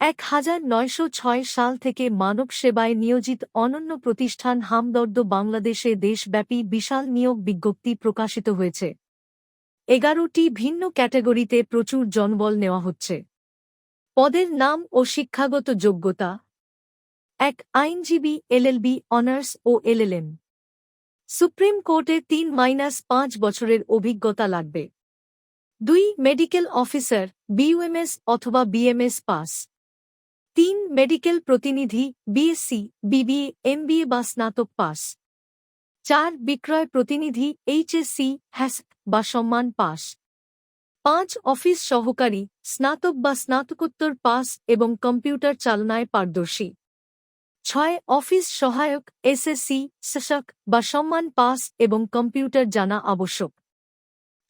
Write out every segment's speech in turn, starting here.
1906 সাল থেকে মানব সেবায় নিয়োজিত অনন্য প্রতিষ্ঠান হামদর্দ বাংলাদেশে দেশব্যাপী বিশাল নিয়োগ বিজ্ঞপ্তি প্রকাশিত হয়েছে। 11টি ভিন্ন ক্যাটাগরিতে প্রচুর জনবল নেওয়া হচ্ছে। পদের নাম ও শিক্ষাগত যোগ্যতা: 1 আইনজীবী, এলএলবি, অনার্স ও এলএলএম। সুপ্রিম কোর্টে 3-5 বছরের অভিজ্ঞতা লাগবে। 2 মেডিকেল অফিসার, বিইউএমএস অথবা বিএমএস পাস। 3 মেডিকেল প্রতিনিধি, বিএসসি, বিবিএ, এমবিএ বা স্নাতক পাস। 4 বিক্রয় প্রতিনিধি, এইচএসসি, হ্যাসক বা সম্মান পাস। 5 অফিস সহকারী, স্নাতক বা স্নাতকোত্তর পাস এবং কম্পিউটার চালনায় পারদর্শী। 6 অফিস সহায়ক, এসএসসি, সশক বা সম্মান পাস এবং কম্পিউটার জানা আবশ্যক।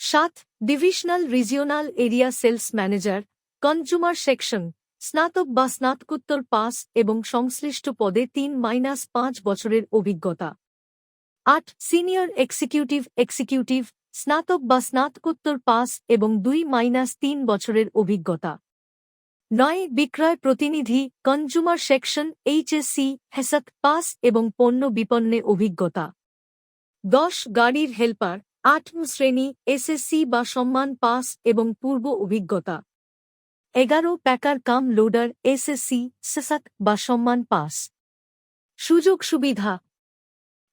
7 divisional regional area sales manager, consumer section, স্নাতক বা স্নাতকোত্তর পাস এবং সংশ্লিষ্ট পদে 3-5 বছরের অভিজ্ঞতা। 8 সিনিয়র এক্সিকিউটিভ, স্নাতক বা স্নাতকোত্তর পাস এবং 2-3 বছরের অভিজ্ঞতা। 9 বিক্রয় প্রতিনিধি, কনজুমার সেকশন, এইচএসসি, হেসক পাস এবং পণ্য বিপণনে অভিজ্ঞতা। 10 গাড়ির হেল্পার, 8 শ্রেণী, এসএসসি বা সম্মান পাস এবং পূর্ব অভিজ্ঞতা। 11 প্যাকার কাম লোডার, এসএসসি, সশক বা সম্মান পাস। সুযোগ সুবিধা: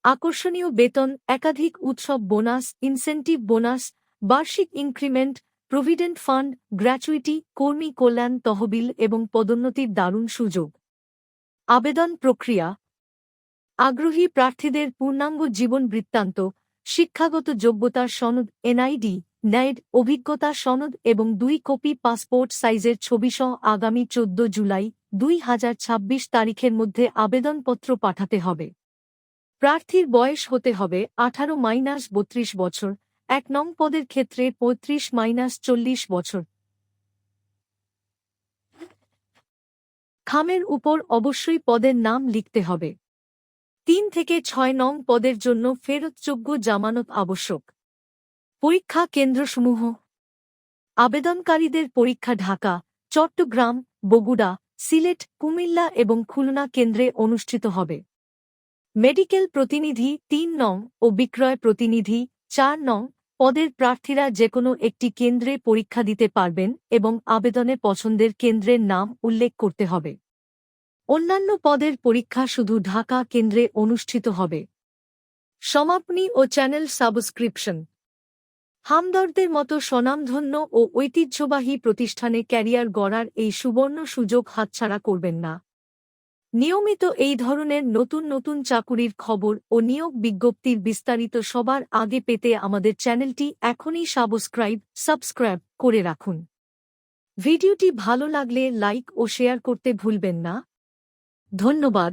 আকর্ষণীয় বেতন, একাধিক উৎসব বোনাস, ইনসেন্টিভ বোনাস, বার্ষিক ইনক্রিমেন্ট, প্রভিডেন্ট ফান্ড, গ্র্যাচুইটি, কর্মী কল্যাণ তহবিল এবং পদোন্নতির দারুণ সুযোগ। আবেদন প্রক্রিয়া: আগ্রহী প্রার্থীদের পূর্ণাঙ্গ জীবন বৃত্তান্ত, শিক্ষাগত যোগ্যতার সনদ, এনআইডি, ন্যাড, অভিজ্ঞতা সনদ এবং 2 কপি পাসপোর্ট সাইজের ছবিসহ আগামী 14 জুলাই 2026 তারিখের মধ্যে আবেদনপত্র পাঠাতে হবে। প্রার্থীর বয়স হতে হবে 18-32 বছর। 1 নং পদের ক্ষেত্রে 35-40 বছর। খামের উপর অবশ্যই পদের নাম লিখতে হবে। 3 থেকে 6 নং পদের জন্য ফেরতযোগ্য জামানত আবশ্যক। পরীক্ষা কেন্দ্রসমূহ: আবেদনকারীদের পরীক্ষা ঢাকা, চট্টগ্রাম, বগুড়া, সিলেট, কুমিল্লা এবং খুলনা কেন্দ্রে অনুষ্ঠিত হবে। মেডিকেল প্রতিনিধি 3 নং ও বিক্রয় প্রতিনিধি 4 নং পদের প্রার্থীরা যেকোনো একটি কেন্দ্রে পরীক্ষা দিতে পারবেন এবং আবেদনে পছন্দের কেন্দ্রের নাম উল্লেখ করতে হবে। অন্যান্য পদের পরীক্ষা শুধু ঢাকা কেন্দ্রে অনুষ্ঠিত হবে। সমাপনী ও চ্যানেল সাবস্ক্রিপশন: হামদর্দের মতো স্বনামধন্য ও ঐতিহ্যবাহী প্রতিষ্ঠানে ক্যারিয়ার গড়ার এই সুবর্ণ সুযোগ হাতছাড়া করবেন না। নিয়মিত এই ধরনের নতুন চাকুরির খবর ও নিয়োগ বিজ্ঞপ্তির বিস্তারিত সবার আগে পেতে আমাদের চ্যানেলটি এখনই সাবস্ক্রাইব করে রাখুন। ভিডিওটি ভালো লাগলে লাইক ও শেয়ার করতে ভুলবেন না। ধন্যবাদ।